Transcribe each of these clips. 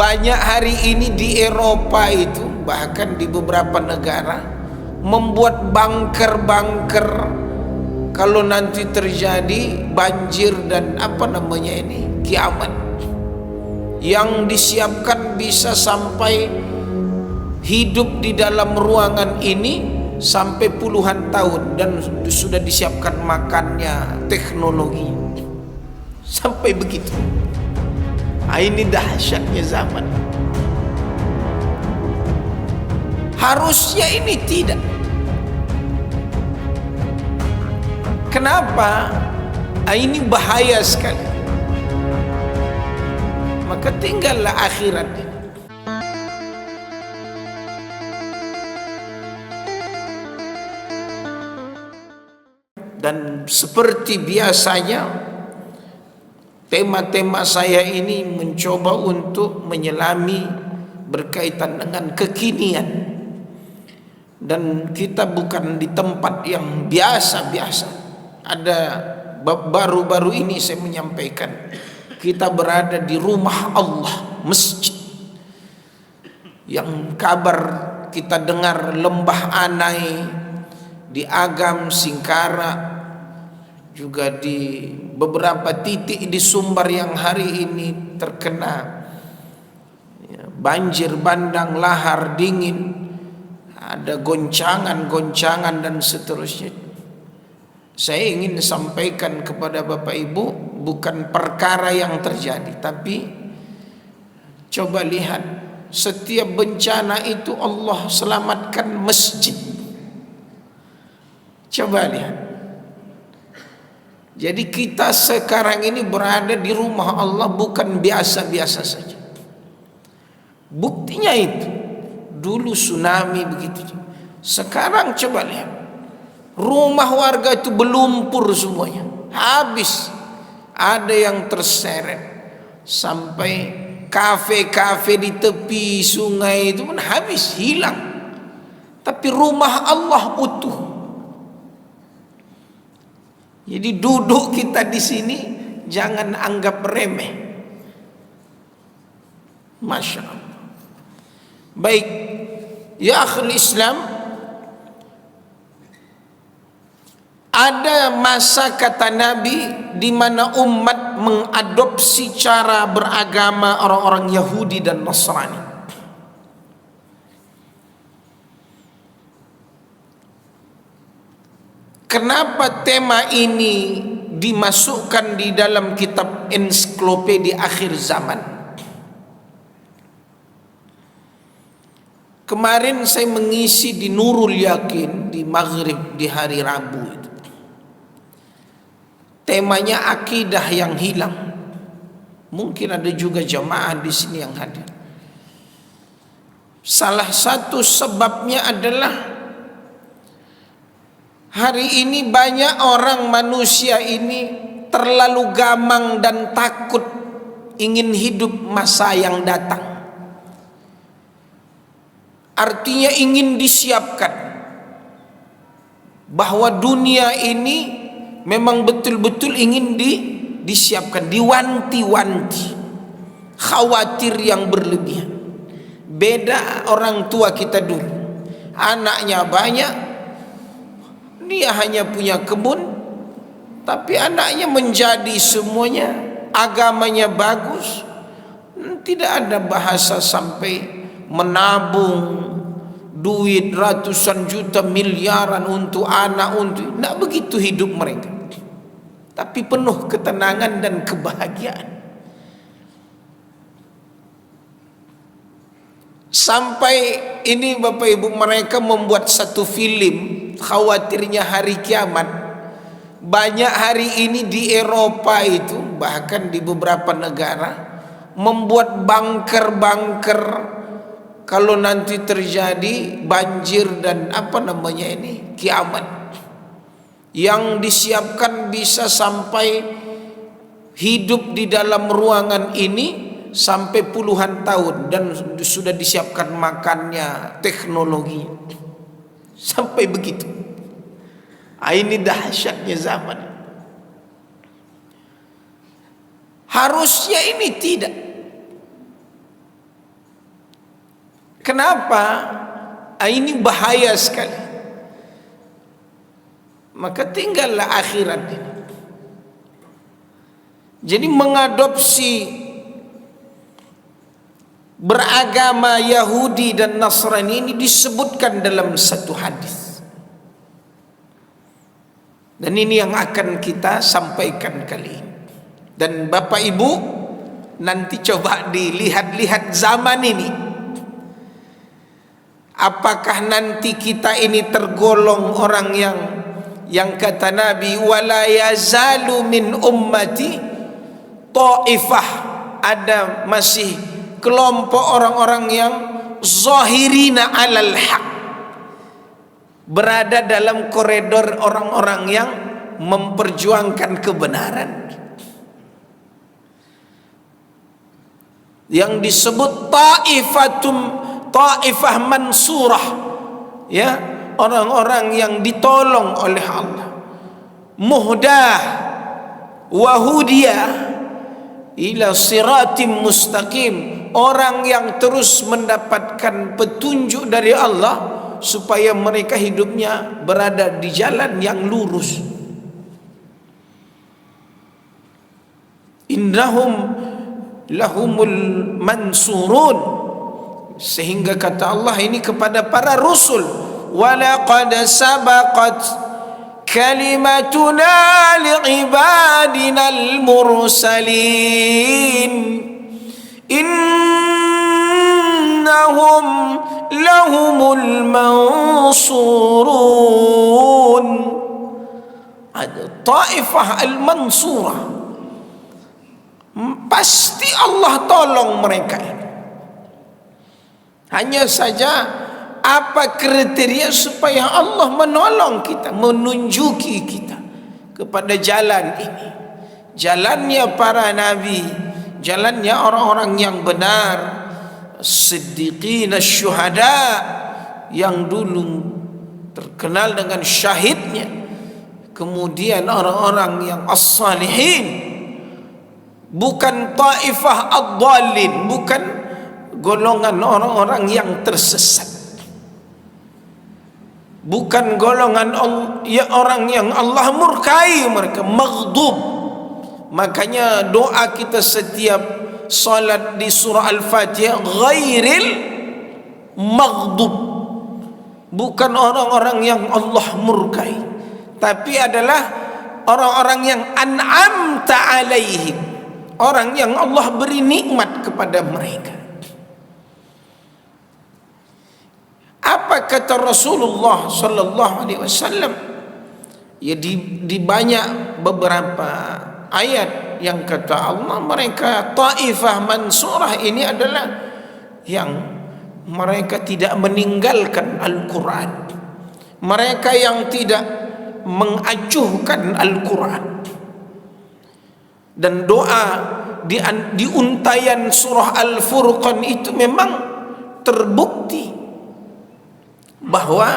Banyak hari ini di Eropa itu, bahkan di beberapa negara, membuat bunker-bunker kalau nanti terjadi banjir dan kiamat, yang disiapkan bisa sampai hidup di dalam ruangan ini sampai puluhan tahun, dan sudah disiapkan makannya, teknologi sampai begitu. Ini dahsyatnya zaman. Harusnya ini tidak. Kenapa? Ini bahaya sekali. Maka tinggallah akhirat ini. Dan seperti biasanya, tema-tema saya ini mencoba untuk menyelami berkaitan dengan kekinian. Dan kita bukan di tempat yang biasa-biasa. Ada baru-baru ini saya menyampaikan, kita berada di rumah Allah, masjid. Yang kabar kita dengar Lembah Anai, di Agam, Singkara, juga di beberapa titik di Sumbar yang hari ini terkena banjir bandang lahar dingin, ada goncangan dan seterusnya. Saya ingin sampaikan kepada Bapak Ibu, bukan perkara yang terjadi, tapi coba lihat, setiap bencana itu Allah selamatkan masjid. Coba lihat. Jadi kita sekarang ini berada di rumah Allah bukan biasa-biasa saja. Buktinya itu, dulu tsunami begitu. Sekarang coba lihat, rumah warga itu berlumpur semuanya, habis. Ada yang terseret, sampai kafe-kafe di tepi sungai itu pun habis, hilang. Tapi rumah Allah utuh. Jadi duduk kita di sini jangan anggap remeh. Masya Allah. Baik, ya akhul Islam, ada masa kata Nabi di mana umat mengadopsi cara beragama orang-orang Yahudi dan Nasrani. Kenapa tema ini dimasukkan di dalam kitab ensiklopedia akhir zaman? Kemarin saya mengisi di Nurul Yakin di Maghrib di hari Rabu itu. Temanya akidah yang hilang. Mungkin ada juga jamaah di sini yang hadir. Salah satu sebabnya adalah hari ini banyak orang, manusia ini terlalu gamang dan takut ingin hidup masa yang datang. Artinya ingin disiapkan bahwa dunia ini memang betul-betul ingin disiapkan, diwanti-wanti, khawatir yang berlebihan. Beda orang tua kita dulu, anaknya banyak, dia hanya punya kebun, tapi anaknya menjadi semuanya, agamanya bagus, tidak ada bahasa sampai menabung duit ratusan juta miliaran untuk anak, tidak begitu hidup mereka, tapi penuh ketenangan dan kebahagiaan. Sampai ini Bapak Ibu, mereka membuat satu film, khawatirnya hari kiamat. Banyak hari ini di Eropa itu, bahkan di beberapa negara, membuat bunker-bunker kalau nanti terjadi banjir dan kiamat, yang disiapkan bisa sampai hidup di dalam ruangan ini sampai puluhan tahun, dan sudah disiapkan makannya, teknologi sampai begitu. Ini dahsyatnya zaman. Harusnya ini tidak. Kenapa? Ini bahaya sekali. Maka tinggallah akhirat ini. Jadi mengadopsi beragama Yahudi dan Nasrani ini disebutkan dalam satu hadis. Dan ini yang akan kita sampaikan kali ini. Dan Bapak Ibu nanti coba dilihat-lihat zaman ini. Apakah nanti kita ini tergolong orang yang kata Nabi, wala yazalu min ummati ta'ifah, ada masih kelompok orang-orang yang zahirina alal haq, berada dalam koridor orang-orang yang memperjuangkan kebenaran, yang disebut ta'ifah mansurah, ya, orang-orang yang ditolong oleh Allah, muhdah wa hudiyah ila siratim mustaqim, orang yang terus mendapatkan petunjuk dari Allah supaya mereka hidupnya berada di jalan yang lurus. Innahum lahumul mansurun, sehingga kata Allah ini kepada para rasul, walaqad sabaqat kalimatuna li'ibadinal mursalin innahum lahumul mansurun. Ada Taifah al-Mansurah, pasti Allah tolong mereka ini. Hanya saja apa kriteria supaya Allah menolong kita, menunjuki kita kepada jalan ini, jalannya para nabi, jalannya orang-orang yang benar, siddiqin syuhada, yang dulu terkenal dengan syahidnya, kemudian orang-orang yang as-salihin, bukan taifah ad-dallin, bukan golongan orang-orang yang tersesat, bukan golongan orang yang Allah murkai mereka, maghdub. Makanya doa kita setiap salat di surah Al-Fatihah, ghairil maghdub, bukan orang-orang yang Allah murkai, tapi adalah orang-orang yang an'amta alaihim, orang yang Allah beri nikmat kepada mereka. Apa kata Rasulullah sallallahu alaihi wasallam? Ya, di banyak beberapa ayat yang kata Allah, mereka Taifah Mansurah ini adalah yang mereka tidak meninggalkan Al-Quran, mereka yang tidak mengacuhkan Al-Quran. Dan doa di untayan surah Al-Furqan itu memang terbukti bahwa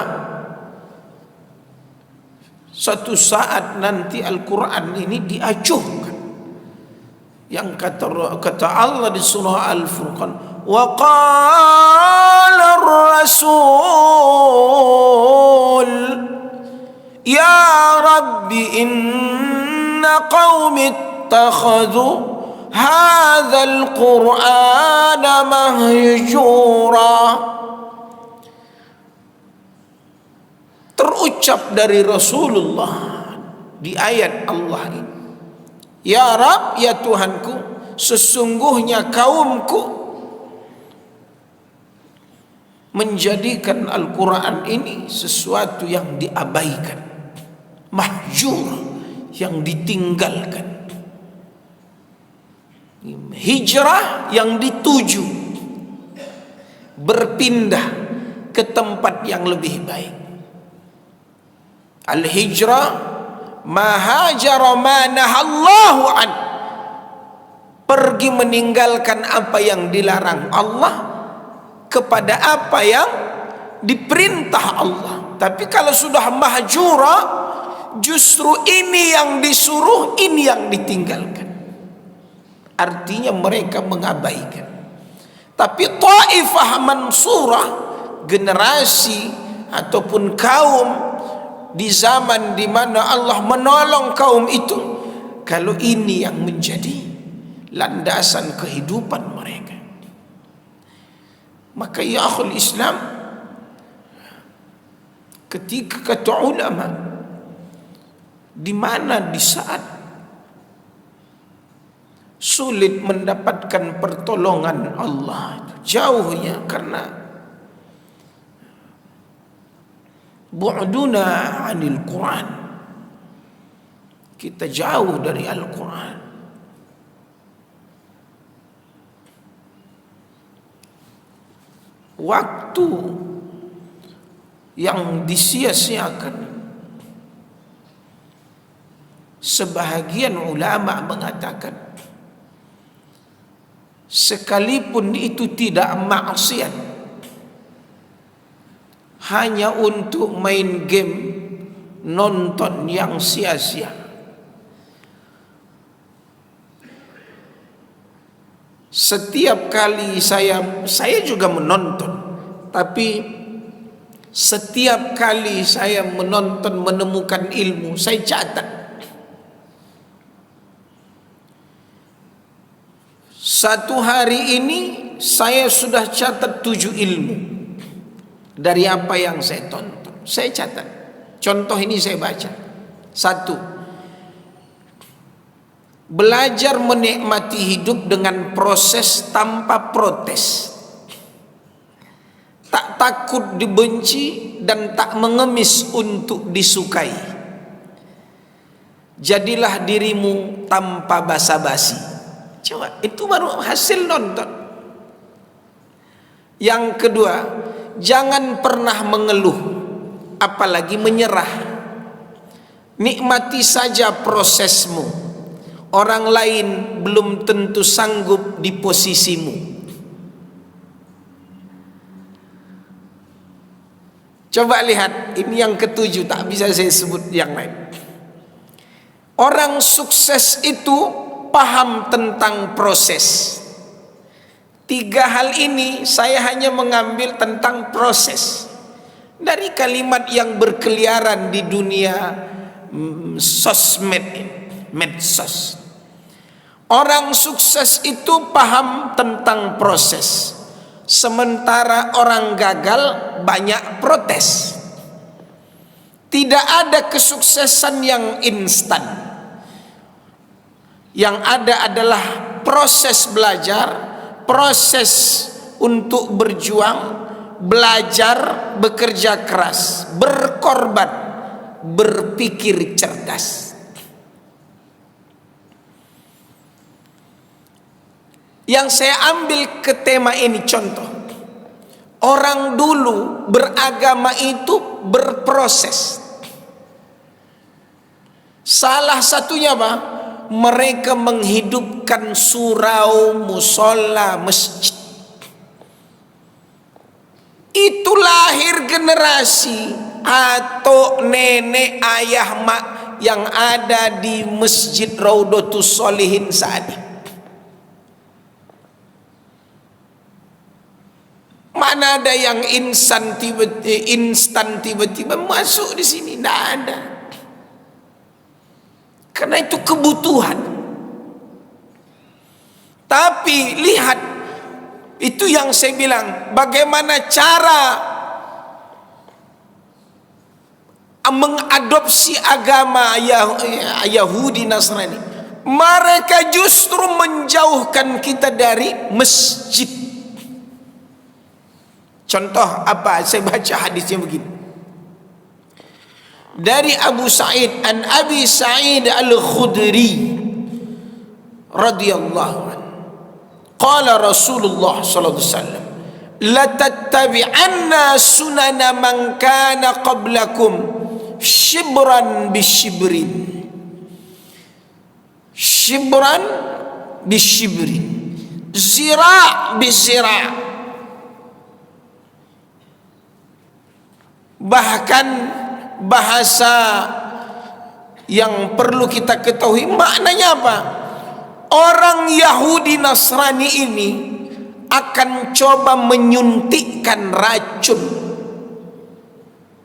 suatu saat nanti Al-Quran ini diacuhkan. Yang kata Allah di surah Al-Furqan, wa qala ar-rasul ya rabbi inna qaumi ittakhadhu hadzal qur'ana mahjura. Terucap dari Rasulullah di ayat Allah ini, ya Rabb, ya Tuhanku, sesungguhnya kaumku menjadikan Al-Quran ini sesuatu yang diabaikan, mahjur, yang ditinggalkan, hijrah, yang dituju, berpindah ke tempat yang lebih baik. Al-hijrah mahajara ma nahallahu an, pergi meninggalkan apa yang dilarang Allah kepada apa yang diperintah Allah. Tapi kalau sudah mahjura, justru ini yang disuruh, ini yang ditinggalkan. Artinya mereka mengabaikan. Tapi taifah mansurah, generasi ataupun kaum di zaman di mana Allah menolong kaum itu, kalau ini yang menjadi landasan kehidupan mereka, maka ya akhul Islam, ketika kata ulama, di mana di saat sulit mendapatkan pertolongan Allah, jauhnya karena bu'duna 'anil Quran, kita jauh dari Al-Quran. Waktu yang disia-siakan, sebahagian ulama mengatakan sekalipun itu tidak maksiat, hanya untuk main game, nonton yang sia-sia. Setiap kali saya juga menonton, tapi setiap kali saya menonton menemukan ilmu, saya catat. Satu hari ini saya sudah catat 7 ilmu dari apa yang saya tonton. Saya catat. Contoh ini saya baca. 1. Belajar menikmati hidup dengan proses tanpa protes. Tak takut dibenci dan tak mengemis untuk disukai. Jadilah dirimu tanpa basa-basi. Coba, itu baru hasil nonton. Yang kedua, jangan pernah mengeluh, apalagi menyerah. Nikmati saja prosesmu. Orang lain belum tentu sanggup di posisimu. Coba lihat, ini yang ketujuh, tak bisa saya sebut yang lain. Orang sukses itu paham tentang proses. 3 hal ini saya hanya mengambil tentang proses dari kalimat yang berkeliaran di dunia sosmed, medsos. Orang sukses itu paham tentang proses, sementara orang gagal banyak protes. Tidak ada kesuksesan yang instan. Yang ada adalah proses belajar, proses untuk berjuang, belajar, bekerja keras, berkorban, berpikir cerdas. Yang saya ambil ke tema ini contoh. Orang dulu beragama itu berproses. Salah satunya apa? Mereka menghidupkan surau, musola, masjid. Itu lahir generasi atau nenek ayah mak yang ada di Masjid Raudhatus Sholihin saat ini. Mana ada yang instan tiba-tiba masuk di sini? Tidak ada. Karena itu kebutuhan. Tapi lihat, itu yang saya bilang, bagaimana cara mengadopsi agama Yahudi Nasrani. Mereka justru menjauhkan kita dari masjid. Contoh apa? Saya baca hadisnya begini. Dari Abu Sa'id an Abi Sa'id Al-Khudri radhiyallahu anhu. Qala Rasulullah sallallahu alaihi wasallam, "La tattabi'anna sunana man kana qablakum shibran bishibrin." Shibran bishibrin. Zira' bizira'. Bahkan bahasa yang perlu kita ketahui maknanya apa? Orang Yahudi Nasrani ini akan coba menyuntikkan racun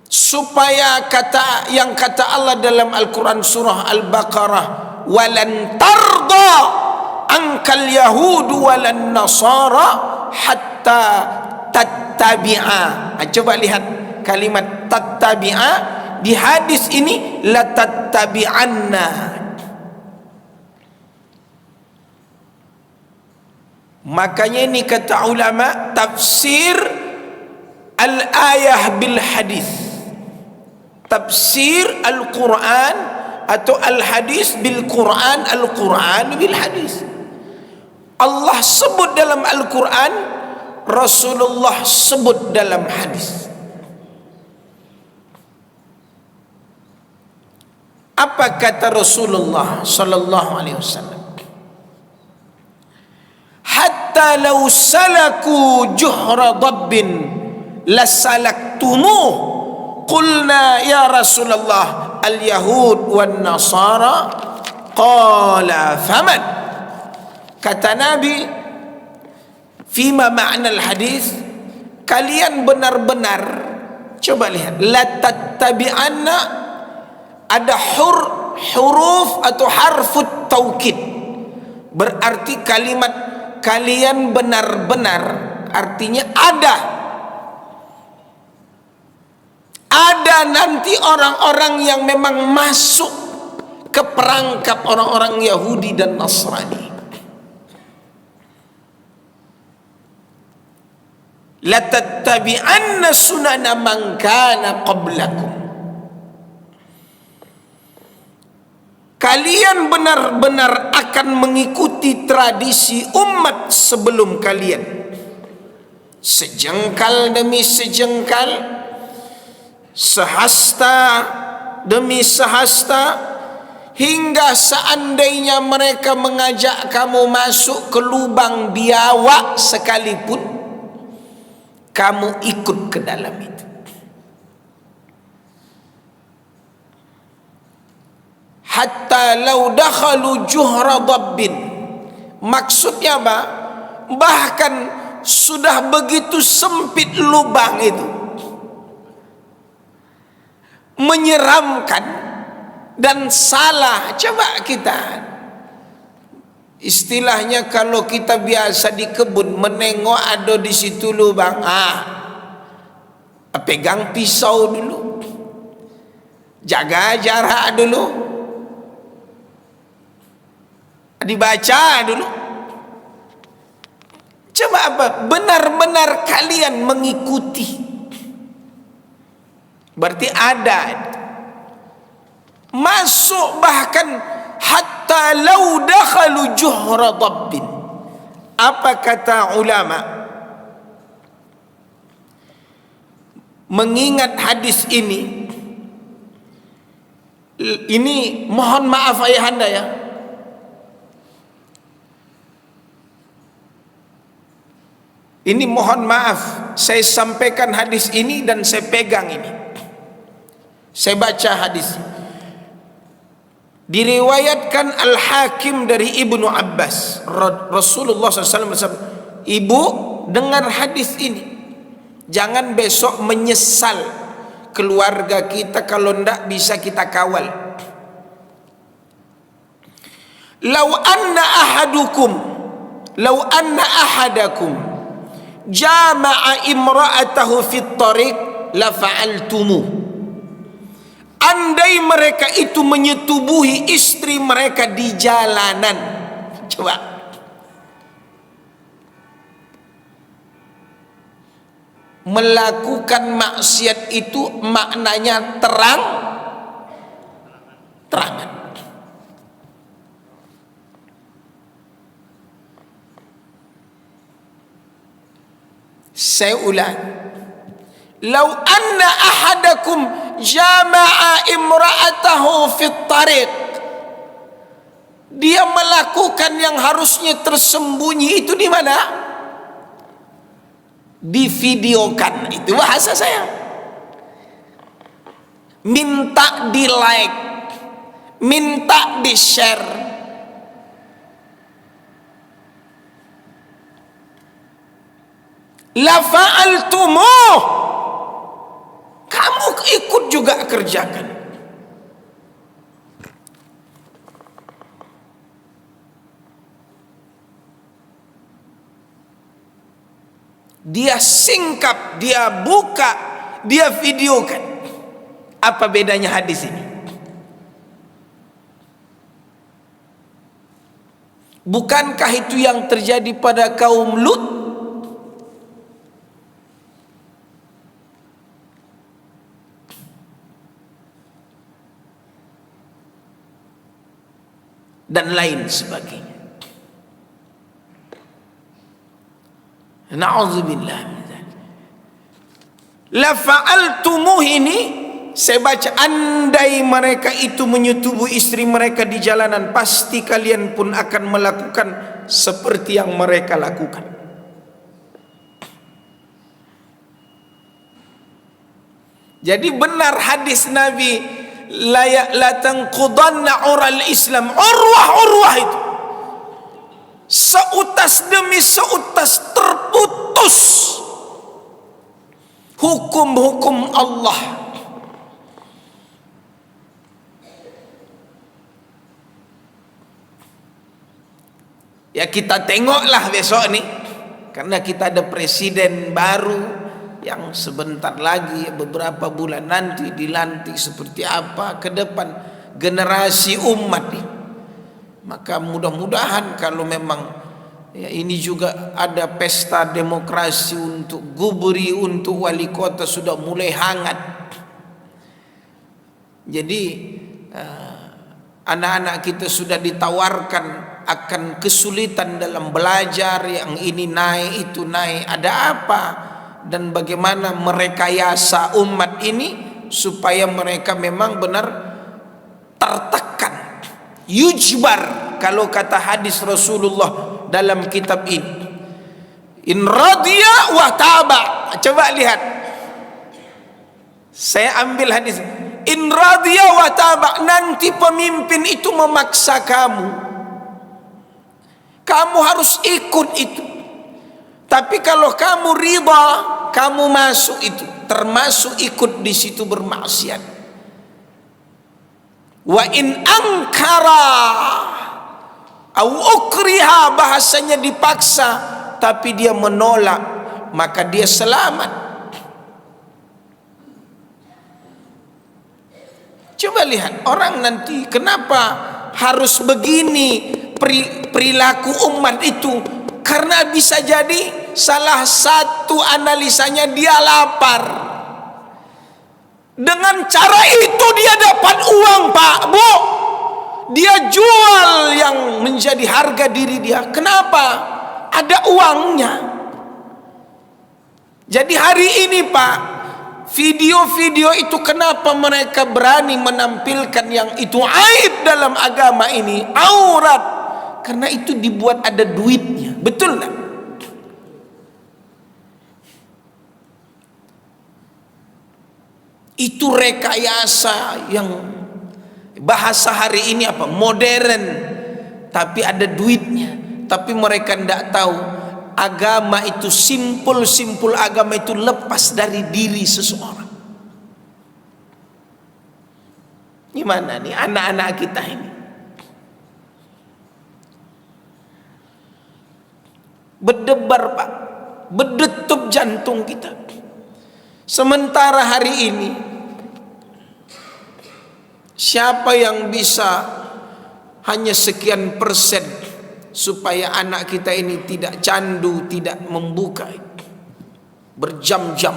supaya kata Allah dalam Al-Quran surah Al-Baqarah, walan tarda ankal yahudu walan nasara hatta tattabi'a. Coba lihat kalimat tattabi'a di hadis ini, la tattabi'anna. Makanya ini kata ulama tafsir al-ayah bil hadis, tafsir Al-Quran atau al-hadis bil Quran, Al-Quran bil hadis. Allah sebut dalam Al-Quran, Rasulullah sebut dalam hadis. Apa kata Rasulullah sallallahu alaihi wasallam? Hatta law salaku juhra dabbin lasalaktumuh. Qulna ya Rasulullah al-yahud wan nasara. Qala faman. Kata Nabi, fima ma'na al-hadis, kalian benar-benar, coba lihat, la tattabi'anna, ada huruf atau harfut taukid, berarti kalimat kalian benar-benar artinya ada nanti orang-orang yang memang masuk ke perangkap orang-orang Yahudi dan Nasrani. La tattabi'anna sunana man kana qablakum. Kalian benar-benar akan mengikuti tradisi umat sebelum kalian, sejengkal demi sejengkal, sehasta demi sehasta, hingga seandainya mereka mengajak kamu masuk ke lubang biawak sekalipun, kamu ikut ke dalam itu. Hatta law dakhalu juhra dabbin, maksudnya apa? Bahkan sudah begitu sempit lubang itu, menyeramkan dan salah. Coba kita, istilahnya kalau kita biasa di kebun menengok ada di situ lubang, pegang pisau dulu, jaga jarak dulu, dibaca dulu. Coba apa? Benar-benar kalian mengikuti, berarti ada masuk. Bahkan hatta law dakhalu juhra dabbin. Apa kata ulama? Mengingat hadis ini mohon maaf ayahanda ya, ini mohon maaf, saya sampaikan hadis ini dan saya pegang ini, saya baca hadis. Diriwayatkan Al-Hakim dari Ibnu Abbas, Rasulullah SAW bersabda, ibu dengar hadis ini, jangan besok menyesal keluarga kita kalau ndak bisa kita kawal. Lau anna ahadakum jama'a imra'atahu fit tariq la fa'altumu. Andai mereka itu menyetubuhi istri mereka di jalanan, coba melakukan maksiat itu maknanya terangan. Saya ulang, lau anna ahadakum jama'a imra'atahu fit tariq, dia melakukan yang harusnya tersembunyi itu di mana? Divideokan. Itu bahasa saya. Minta di like, minta di share. la fa'altumuh, kamu ikut juga kerjakan. Dia singkap, dia buka, dia videokan. Apa bedanya hadis ini? Bukankah itu yang terjadi pada kaum Lut? Dan lain sebagainya. Na'udzubillah min dzalik. La fa'altumuh ini saya baca, andai mereka itu menyetubuhi istri mereka di jalanan, pasti kalian pun akan melakukan seperti yang mereka lakukan. Jadi benar hadis Nabi, la tanqudanna ural Islam, urwah itu seutas demi seutas terputus hukum-hukum Allah. Ya kita tengoklah besok nih, karena kita ada presiden baru yang sebentar lagi, beberapa bulan nanti dilantik, seperti apa ke depan generasi umat nih. Maka mudah-mudahan kalau memang ya, ini juga ada pesta demokrasi untuk gubernur, untuk wali kota sudah mulai hangat. Jadi anak-anak kita sudah ditawarkan akan kesulitan dalam belajar, yang ini naik, itu naik, ada apa, dan bagaimana merekayasa umat ini supaya mereka memang benar tertekan, yujbar, kalau kata hadis Rasulullah dalam kitab ini, in radiya wa taba. Coba lihat, saya ambil hadis, in radiya wa taba, nanti pemimpin itu memaksa kamu, kamu harus ikut itu. Tapi kalau kamu ridha, kamu masuk itu, termasuk ikut di situ bermaksiat. Wa in ankara au ukriha, bahasanya dipaksa tapi dia menolak, maka dia selamat. Coba lihat orang nanti, kenapa harus begini perilaku umat itu? Karena bisa jadi salah satu analisanya dia lapar. Dengan cara itu dia dapat uang, Pak, Bu. Dia jual yang menjadi harga diri dia. Kenapa? Ada uangnya. Jadi hari ini, Pak, video-video itu kenapa mereka berani menampilkan yang itu aib dalam agama ini, aurat? Karena itu dibuat ada duitnya. Betul tak? Itu rekayasa yang bahasa hari ini apa? Modern. Tapi ada duitnya. Tapi mereka tidak tahu agama itu simpul agama itu lepas dari diri seseorang. Gimana nih anak-anak kita ini? Berdebar, Pak, berdetup jantung kita. Sementara hari ini siapa yang bisa hanya sekian persen supaya anak kita ini tidak candu, tidak membuka berjam-jam?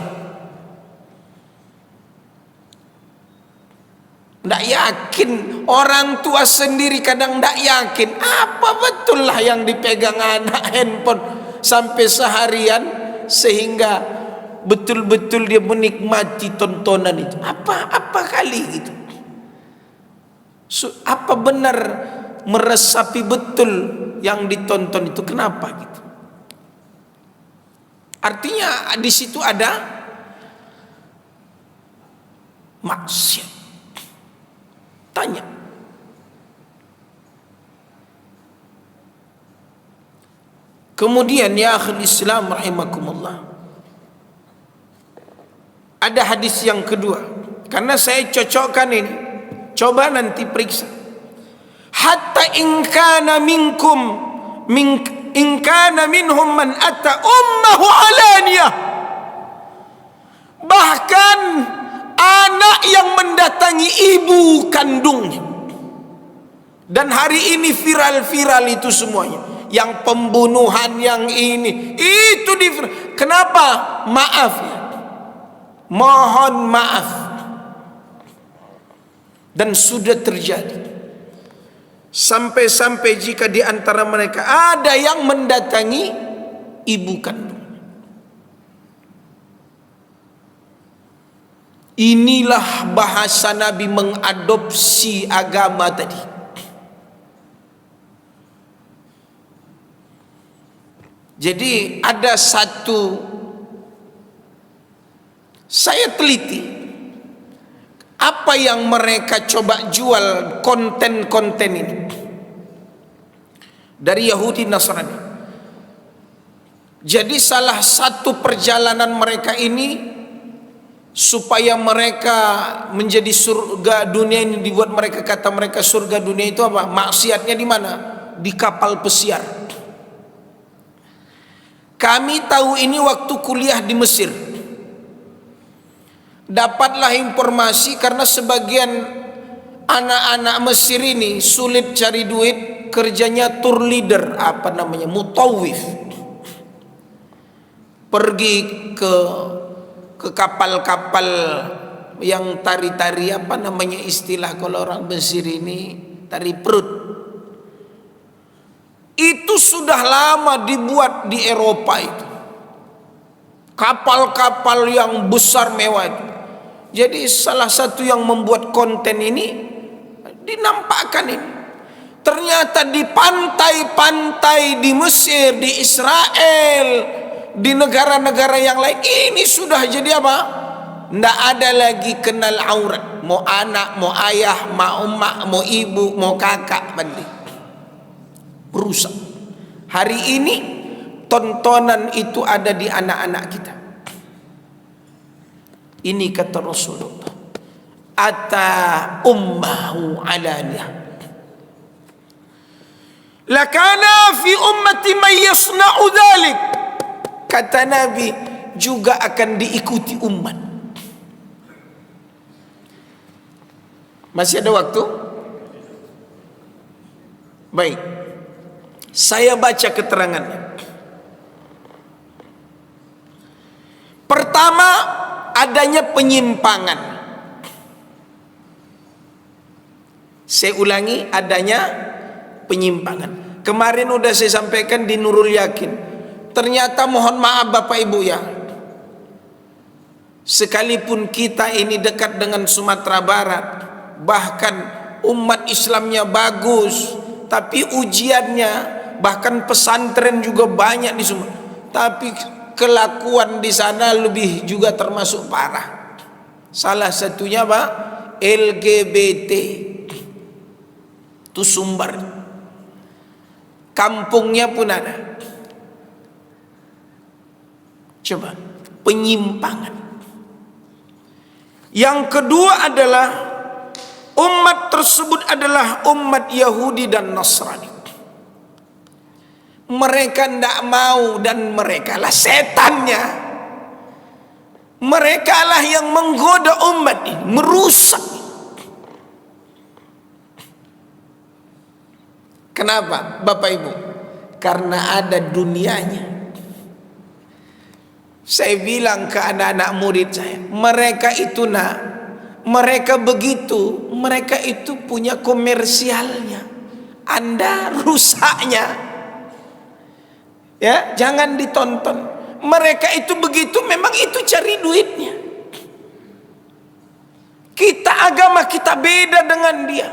Tidak yakin, orang tua sendiri kadang tidak yakin apa betul lah yang dipegang anak handphone sampai seharian, sehingga betul-betul dia menikmati tontonan itu. Apa kali gitu? Apa benar meresapi betul yang ditonton itu? Kenapa gitu? Artinya di situ ada maksiat. Tanya. Kemudian ya akhul Islam rahimakumullah, ada hadis yang kedua, karena saya cocokkan ini. Coba nanti periksa. Hatta in kana minhum man ata ummahu alaniyah. Bahkan anak yang mendatangi ibu kandungnya. Dan hari ini viral-viral itu semuanya. Yang pembunuhan, yang ini, itu kenapa? Maaf ya. Mohon maaf. Dan sudah terjadi. Sampai-sampai jika di antara mereka ada yang mendatangi ibu kandung. Inilah bahasa Nabi mengadopsi agama tadi. Jadi ada satu, saya teliti apa yang mereka coba jual konten-konten ini dari Yahudi Nasrani. Jadi salah satu perjalanan mereka ini supaya mereka menjadi surga dunia ini, dibuat mereka, kata mereka surga dunia itu apa? Maksiatnya di mana? Di kapal pesiar. Kami tahu ini waktu kuliah di Mesir. Dapatlah informasi karena sebagian anak-anak Mesir ini sulit cari duit, kerjanya tour leader, apa namanya, mutawif. Pergi ke kapal-kapal yang tari-tari, apa namanya istilah kalau orang Mesir ini, tari perut. Itu sudah lama dibuat di Eropa itu. Kapal-kapal yang besar mewah itu. Jadi salah satu yang membuat konten ini dinampakkan ini. Ternyata di pantai-pantai di Mesir, di Israel, di negara-negara yang lain ini sudah jadi apa? Tidak ada lagi kenal aurat. Mau anak, mau ayah, mau emak, mau ibu, mau kakak, banding. Rusak. Hari ini tontonan itu ada di anak-anak kita. Ini kata Rasulullah, ata ummahu alaniyah, lakana fi ummati man yasna'u dhalik. Kata Nabi, juga akan diikuti umat. Masih ada waktu? Baik, saya baca keterangannya. Pertama, adanya penyimpangan. Saya ulangi, adanya penyimpangan. Kemarin udah saya sampaikan di Nurul Yakin. Ternyata mohon maaf Bapak Ibu ya, sekalipun kita ini dekat dengan Sumatera Barat, bahkan umat Islamnya bagus, tapi ujiannya, bahkan pesantren juga banyak di Sumatera, tapi kelakuan di sana lebih juga termasuk parah. Salah satunya apa? LGBT. Itu sumber. Kampungnya pun ada. Coba, penyimpangan. Yang kedua adalah umat tersebut adalah umat Yahudi dan Nasrani. Mereka tidak mau dan mereka lah setannya. Mereka lah yang menggoda umat ini, merusak. Kenapa Bapak Ibu? Karena ada dunianya. Saya bilang ke anak-anak murid saya, mereka itu mereka begitu, mereka itu punya komersialnya. Anda rusaknya. Ya, jangan ditonton. Mereka itu begitu, memang itu cari duitnya. Kita agama kita beda dengan dia.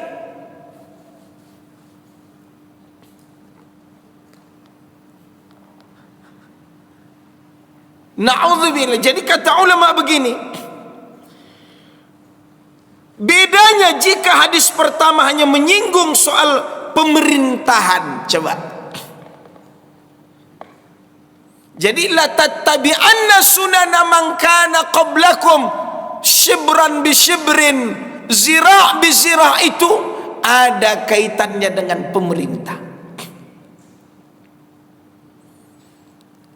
Na'udzubillah. Jadi kata ulama begini, bedanya jika hadis pertama hanya menyinggung soal pemerintahan, coba. Jadi la tattabi'anna sunana man kana qablakum shibran bi shibrin, zira' bi zira' itu ada kaitannya dengan pemerintah.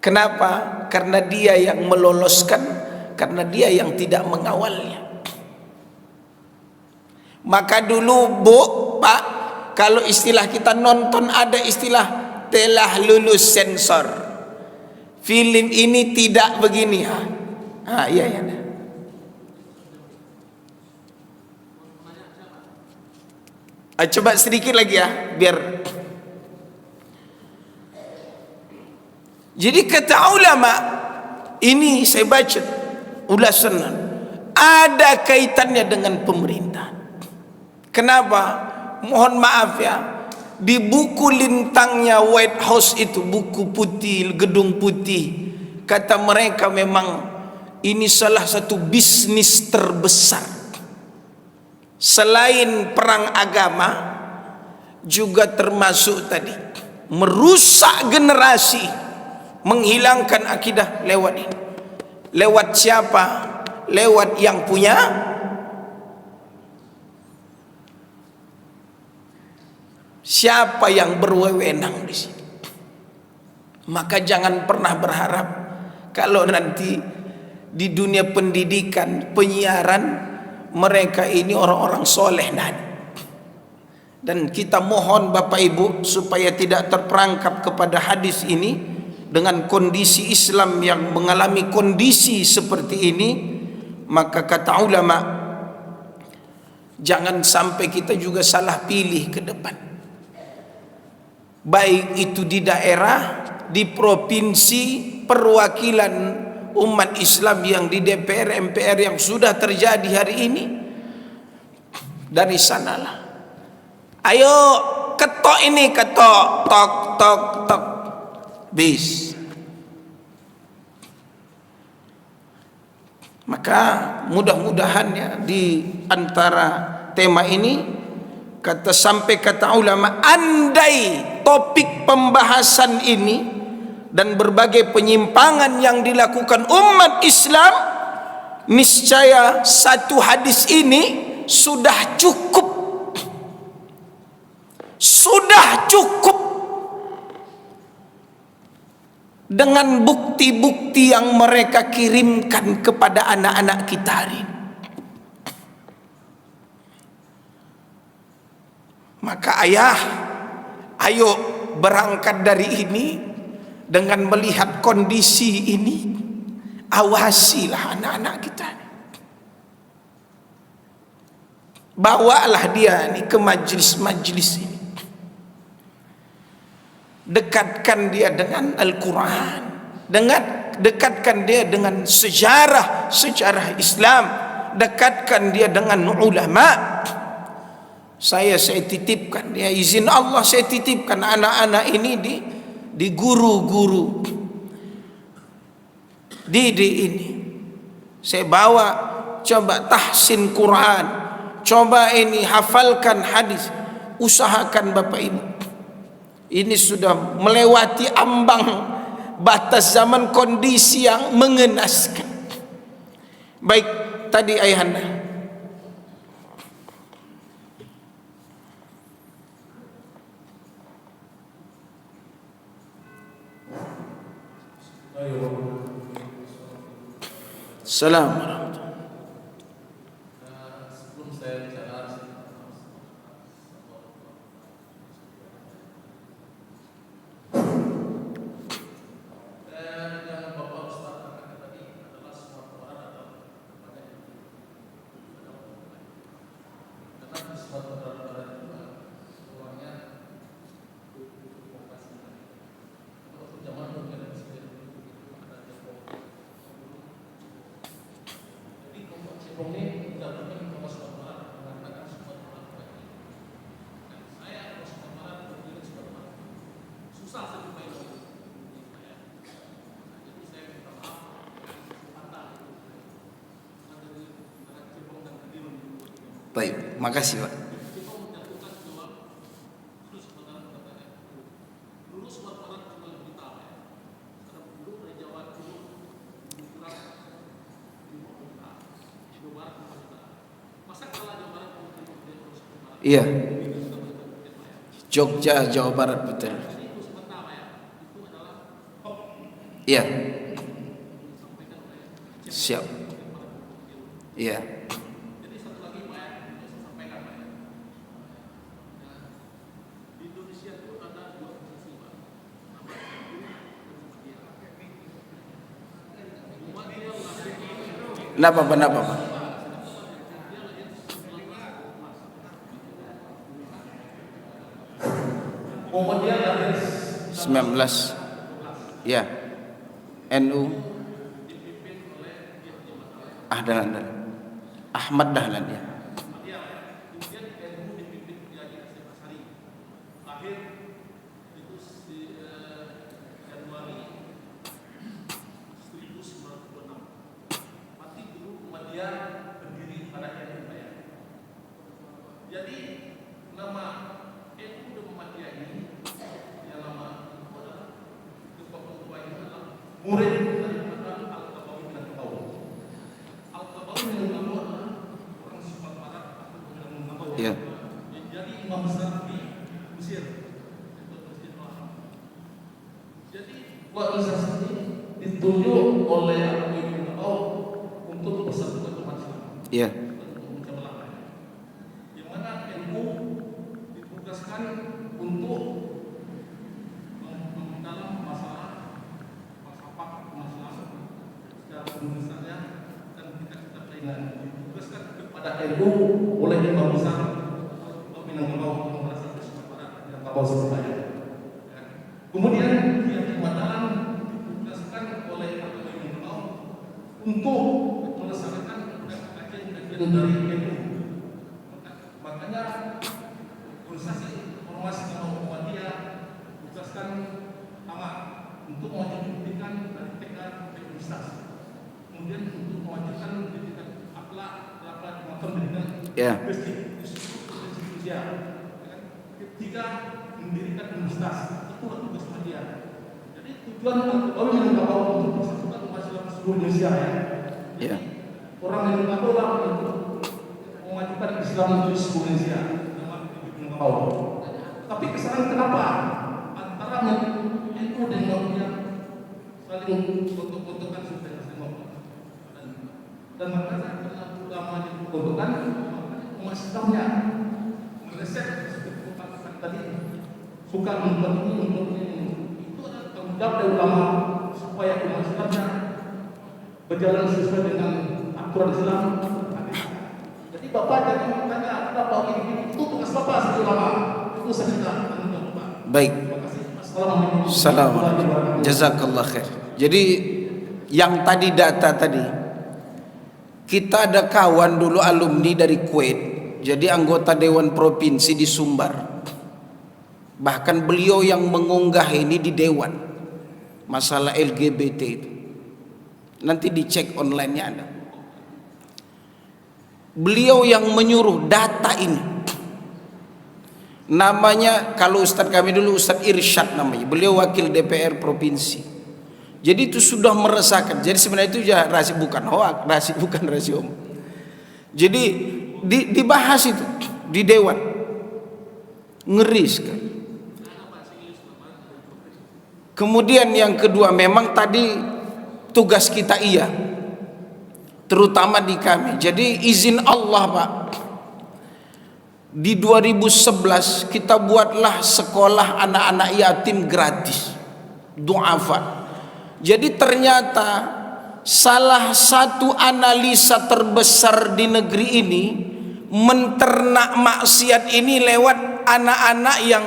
Kenapa? Karena dia yang meloloskan, karena dia yang tidak mengawalnya. Maka dulu Bu, Pak, kalau istilah kita nonton ada istilah telah lulus sensor. Film ini tidak begini, iya ya. Coba sedikit lagi ya, biar. Jadi kata ulama, ini saya baca ulasan, ada kaitannya dengan pemerintah. Kenapa? Mohon maaf ya, di buku lintangnya White House itu, buku putih, gedung putih, kata mereka memang ini salah satu bisnis terbesar selain perang agama, juga termasuk tadi merusak generasi, menghilangkan akidah lewat ini. Lewat siapa? Lewat yang punya. Siapa yang berwenang di sini? Maka jangan pernah berharap kalau nanti di dunia pendidikan, penyiaran, mereka ini orang-orang soleh. Dan kita mohon Bapak Ibu supaya tidak terperangkap kepada hadis ini dengan kondisi Islam yang mengalami kondisi seperti ini. Maka kata ulama, jangan sampai kita juga salah pilih ke depan. Baik itu di daerah, di provinsi, perwakilan umat Islam yang di DPR, MPR yang sudah terjadi hari ini. Dari sanalah, ayo ketok ini, ketok, tok, tok, tok, bis. Maka mudah-mudahan ya di antara tema ini, sampai kata ulama, andai topik pembahasan ini dan berbagai penyimpangan yang dilakukan umat Islam, niscaya satu hadis ini sudah cukup. Sudah cukup dengan bukti-bukti yang mereka kirimkan kepada anak-anak kita hari ini. Maka ayah, ayo berangkat dari ini dengan melihat kondisi ini, awasilah anak-anak kita. Bawalah dia ini ke majlis-majlis ini. Dekatkan dia dengan Al-Quran, dekatkan dia dengan sejarah Islam, dekatkan dia dengan ulama. Saya titipkan, ya izin Allah saya titipkan anak-anak ini di guru-guru di ini. Saya bawa, coba tahsin Quran, coba ini hafalkan hadis, usahakan Bapak Ibu. Ini sudah melewati ambang batas zaman kondisi yang mengenaskan. Baik, tadi ayahanda. Assalamualaikum. Sebelum saya bicara, yang Bapak Ustaz katakan tadi adalah semua orang adalah kepada itu. Karena di suatu orang juga semuanya vokasi. Waktu zaman dulu kan ada Cipong ini tidak mungkin ke Sumatera Barat mengatakan Sumatera Barat baik. Dan saya ke Sumatera Barat berdiri Sumatera Barat susah sedikit itu. Jadi saya minta maaf antara Cipong dan Kediri. Baik, makasih Pak. Cipong menjatuhkan jawab dulu Sumatera Barat katanya. Dulu Sumatera Barat cuma lebih tahu ya. Karena dulu Iya. Jogja, Jawa Barat, betul. Iya. Siap. Iya. Jadi satu lagi Pak ya, yang saya sampaikan Pak ya. Di Indonesia itu ada dua posisi Pak. Kenapa, kenapa, Pak? Muhammadiyah lahir 19. Ya. NU. Dahlan. Ahmad Dahlan ya. kemudian NU dipimpin Kiai Hasyim Asy'ari. Lahir itu Januari 1926. Mati dulu Muhammadiyah berdiri pada NU Pak ya. Jadi nama NU dan Muhammadiyah ini yang nama itu adalah ketua ini adalah murid daripada Al-Qabawi bin Al-Qabawi. Al-Qabawi bin Al-Qabawi adalah orang Sumatera Barat atau Minangkabau. Ya. Yang jadi imam besar di Mesir. Itu Masjid Al-Haram. Jadi organisasi ini ditunjuk oleh Al-Qabawi bin Al-Qabawi untuk persatuan umat Islam. Iya. Yang mana NU ditugaskan untuk dalam masalah secara besarnya dan kita lainnya ditugaskan kepada NU oleh imam besar Minangkabau yang berasal dari Sumatera Barat, Minangkabau sebelumnya. Kemudian Kiai Madalan ditugaskan oleh Al-Qabawi Minangkabau untuk melaksanakan kajian-kajian dari NU. Makanya organisasi ormas nama Muhammadiyah tugaskan amat untuk memajukan pendidikan dari TK sampai universitas. Kemudian untuk memajukan pendidikan akhlak pendidikan Ya. Indonesia. Ketiga, mendirikan universitas. Itulah tugas Muhammadiyah. Jadi tujuan Al-Qabawi Minangkabau untuk persatuan umat Islam seluruh Indonesia ya. Ya. Orang Minangkabau lah untuk memajukan Islam di seluruh Indonesia. Tapi kesalahan kenapa? Antara NU dan Muhammadiyah saling gontok-gontokan sudah dan makanya karena ulama digontokan umat Islamnya meleset seperti kata tadi suka membuat ini itu adalah tanggung jawab dari ulama supaya umat Islamnya berjalan sesuai dengan aturan Islam. Jadi Bapak jangan bertanya kenapa ini itu tugas Bapak sebagai ulama itu saya tidak tanggung jawab Pak. Baik. Terima kasih. Assalamualaikum. Assalamualaikum. Jazakallah khair. Jadi yang tadi data tadi, kita ada kawan dulu alumni dari Kuwait, jadi anggota Dewan Provinsi di Sumbar. Bahkan beliau yang mengunggah ini di Dewan masalah LGBT itu. Nanti dicek online-nya ada. Beliau yang menyuruh data ini. Namanya, kalau Ustadz kami dulu Ustadz Irsyad namanya. Beliau wakil DPR provinsi. Jadi itu sudah meresahkan. Jadi sebenarnya itu ya rahasia, bukan hoak, rahasia, bukan rahasia umum. Jadi dibahas itu di Dewan. Ngeri sekali. Kemudian yang kedua, memang tadi tugas kita iya, terutama di kami. Jadi izin Allah Pak, di 2011 kita buatlah sekolah anak-anak yatim gratis, du'afa. Jadi ternyata salah satu analisa terbesar di negeri ini menternak maksiat ini lewat anak-anak yang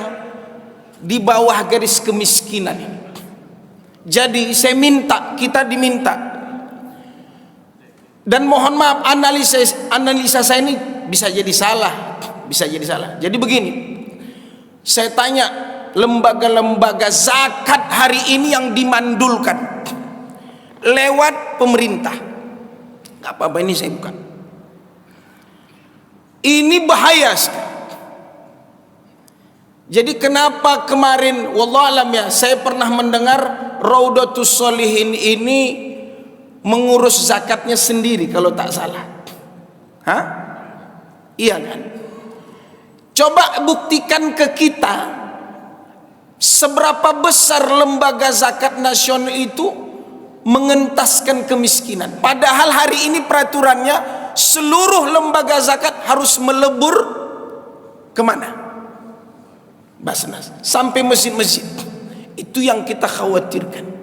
di bawah garis kemiskinan ini. Jadi saya minta, kita diminta, dan mohon maaf analisa saya ini bisa jadi salah, bisa jadi salah. Jadi begini, saya tanya lembaga-lembaga zakat hari ini yang dimandulkan lewat pemerintah, nggak apa-apa ini saya bukan. Ini bahaya sekali. Jadi kenapa kemarin wallahualam ya, saya pernah mendengar Raudatus Sholihin ini mengurus zakatnya sendiri kalau tak salah. Hah? Iya kan? Coba buktikan ke kita seberapa besar lembaga zakat nasional itu mengentaskan kemiskinan. Padahal hari ini peraturannya seluruh lembaga zakat harus melebur kemana? Basnas, sampai masjid-masjid. Itu yang kita khawatirkan.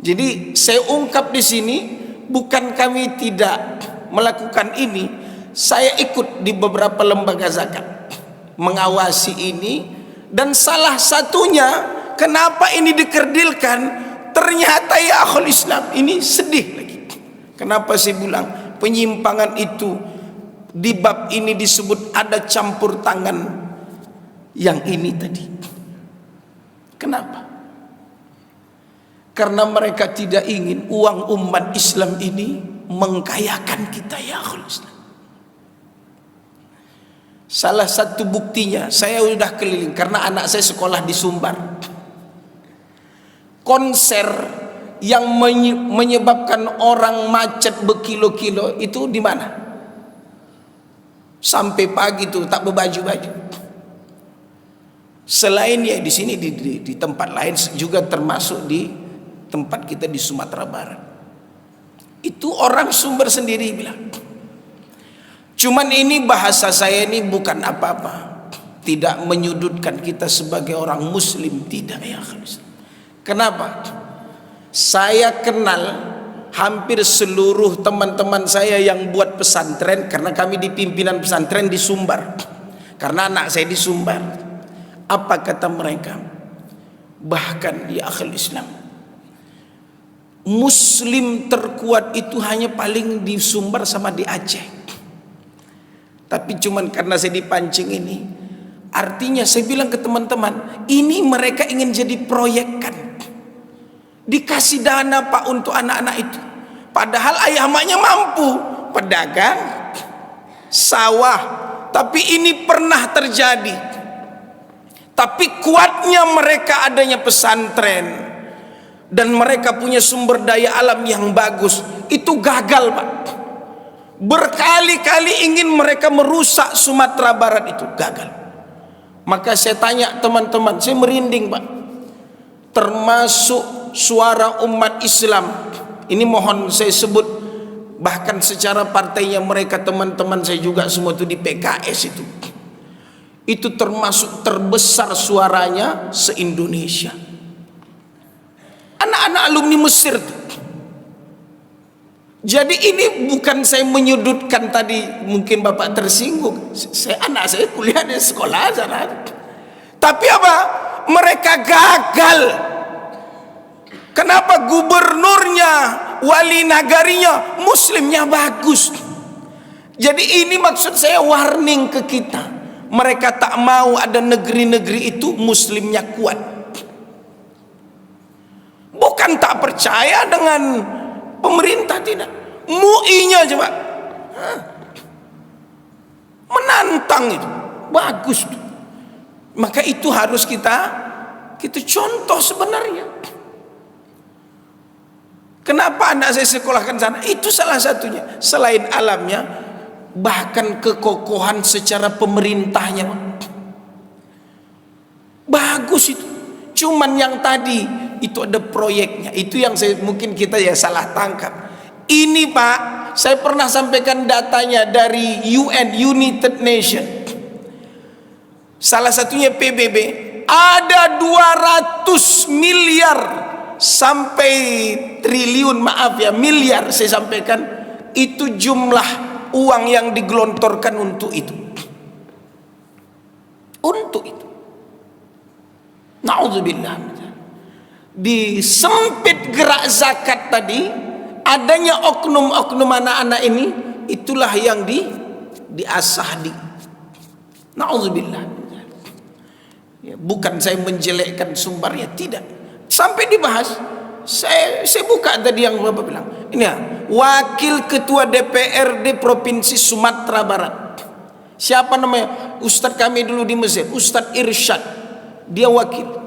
Jadi saya ungkap di sini, bukan kami tidak melakukan ini. Saya ikut di beberapa lembaga zakat mengawasi ini, dan salah satunya kenapa ini dikerdilkan, ternyata ya akhul Islam, ini sedih lagi. Kenapa saya bilang penyimpangan itu di bab ini disebut ada campur tangan yang ini tadi. Kenapa? Karena mereka tidak ingin uang umat Islam ini mengkayakan kita ya akhul Islam. Salah satu buktinya, saya sudah keliling karena anak saya sekolah di Sumbar. Konser yang menyebabkan orang macet berkilo-kilo itu di mana? Sampai pagi tuh tak berbaju-baju. Selain ya di sini di tempat lain juga, termasuk di tempat kita di Sumatera Barat. Itu orang Sumber sendiri bilang. Cuman ini bahasa saya ini bukan apa-apa, tidak menyudutkan kita sebagai orang Muslim, tidak ya. Kenapa? Saya kenal hampir seluruh teman-teman saya yang buat pesantren, karena kami di pimpinan pesantren di Sumbar, karena anak saya di Sumbar. Apa kata mereka? Bahkan ya akhul Islam, Muslim terkuat itu hanya paling di Sumbar sama di Aceh. Tapi cuman karena saya dipancing ini, artinya saya bilang ke teman-teman, ini mereka ingin jadi proyekkan, dikasih dana Pak untuk anak-anak itu. Padahal ayah maknya mampu, pedagang, sawah. Tapi ini pernah terjadi. Tapi kuatnya mereka adanya pesantren, dan mereka punya sumber daya alam yang bagus, itu gagal Pak. Berkali-kali ingin mereka merusak Sumatera Barat, itu gagal. Maka saya tanya teman-teman, saya merinding Pak, termasuk suara umat Islam ini, mohon saya sebut, bahkan secara partainya mereka, teman-teman saya juga semua itu di PKS itu termasuk terbesar suaranya se-Indonesia. Anak-anak alumni Mesir tuh. Jadi ini bukan saya menyudutkan tadi, mungkin Bapak tersinggung. Anak saya kuliah di sekolah sana. Tapi apa? Mereka gagal. Kenapa? Gubernurnya, wali nagarinya, muslimnya bagus. Jadi ini maksud saya warning ke kita. Mereka tak mau ada negeri-negeri itu muslimnya kuat. Bukan tak percaya dengan pemerintah, tidak. MUI-nya coba menantang itu, bagus tuh. Maka itu harus kita contoh sebenarnya. Kenapa anak saya sekolahkan sana? Itu salah satunya. Selain alamnya, bahkan kekokohan secara pemerintahnya bagus itu. Cuman yang tadi itu ada proyeknya, itu yang saya mungkin kita ya salah tangkap. Ini Pak, saya pernah sampaikan datanya dari UN, United Nation. Salah satunya PBB, ada 200 miliar sampai triliun, maaf ya, miliar saya sampaikan, itu jumlah uang yang digelontorkan untuk itu. Untuk itu. Na'udzubillah. Disempit gerak zakat tadi, adanya oknum-oknum anak-anak ini, itulah yang diasah di. Na'udzubillah. Ya, bukan saya menjelekkan Sumbarnya, tidak. Sampai dibahas, saya buka tadi yang Bapak bilang. Ini ya, Wakil Ketua DPRD Provinsi Sumatera Barat. Siapa namanya? Ustadz kami dulu di Mesir, Ustadz Irsyad. Dia wakil.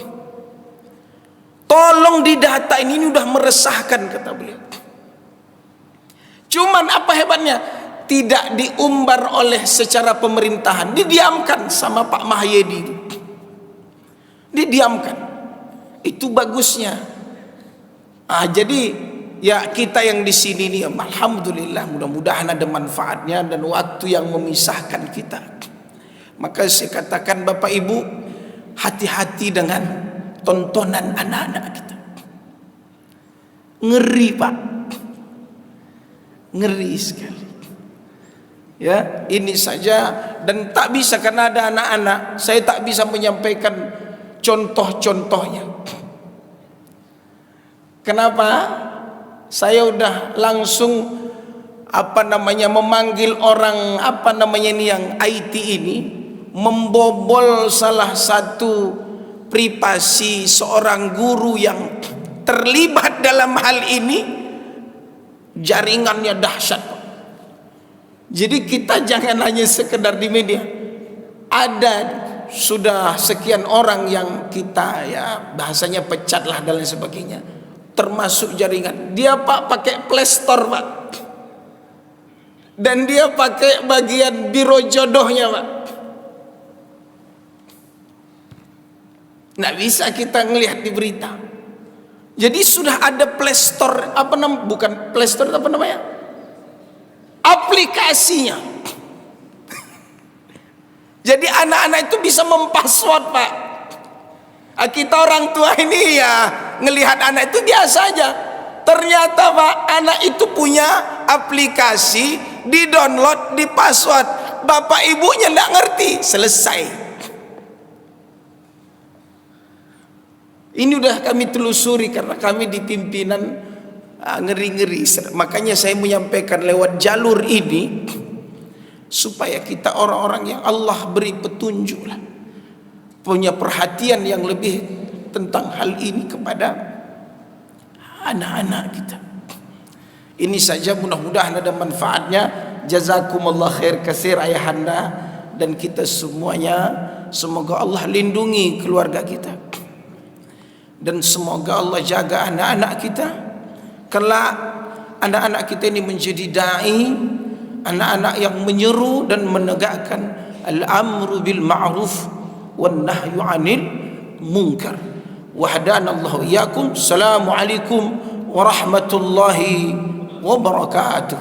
Tolong didata ini udah meresahkan, kata beliau. Cuman apa hebatnya? tidak diumbar oleh secara pemerintahan, didiamkan sama Pak Mahyedi, didiamkan. Itu bagusnya. Jadi ya kita yang di sini nih, alhamdulillah, mudah-mudahan ada manfaatnya dan waktu yang memisahkan kita. Maka saya katakan Bapak Ibu, hati-hati dengan tontonan anak-anak kita. Ngeri Pak, ngeri sekali. Ya, ini saja, dan tak bisa karena ada anak-anak, saya tak bisa menyampaikan contoh-contohnya. Kenapa? Saya udah langsung memanggil orang ini yang IT ini membobol salah satu privasi seorang guru yang terlibat dalam hal ini. Jaringannya dahsyat. Jadi kita jangan hanya sekedar di media. Ada sudah sekian orang yang kita ya bahasanya pecat lah dan lain sebagainya, termasuk jaringan. Dia Pak pakai Play Store Pak, dan dia pakai bagian biro jodohnya Pak. Nggak bisa kita ngelihat di berita. Jadi sudah ada Play Store, bukan Play Store, apa namanya, aplikasinya. Jadi anak-anak itu bisa mempassword Pak. Kita orang tua ini ya ngelihat anak itu biasa aja. Ternyata Pak, anak itu punya aplikasi, di-download, di-password. Bapak ibunya nggak ngerti, selesai. Ini udah kami telusuri karena kami di pimpinan ngeri-ngeri. Makanya saya menyampaikan lewat jalur ini supaya kita orang-orang yang Allah beri petunjuk lah, punya perhatian yang lebih tentang hal ini kepada anak-anak kita. Ini saja, mudah-mudahan ada manfaatnya. Jazakumullah khair katsir ayahanda dan kita semuanya. Semoga Allah lindungi keluarga kita, dan semoga Allah jaga anak-anak kita. Kelak anak-anak kita ini menjadi dai, anak-anak yang menyeru dan menegakkan al-amru bil ma'ruf wan nahyu 'anil munkar. Wahdanallahu iyyakum. Assalamualaikum warahmatullahi wabarakatuh.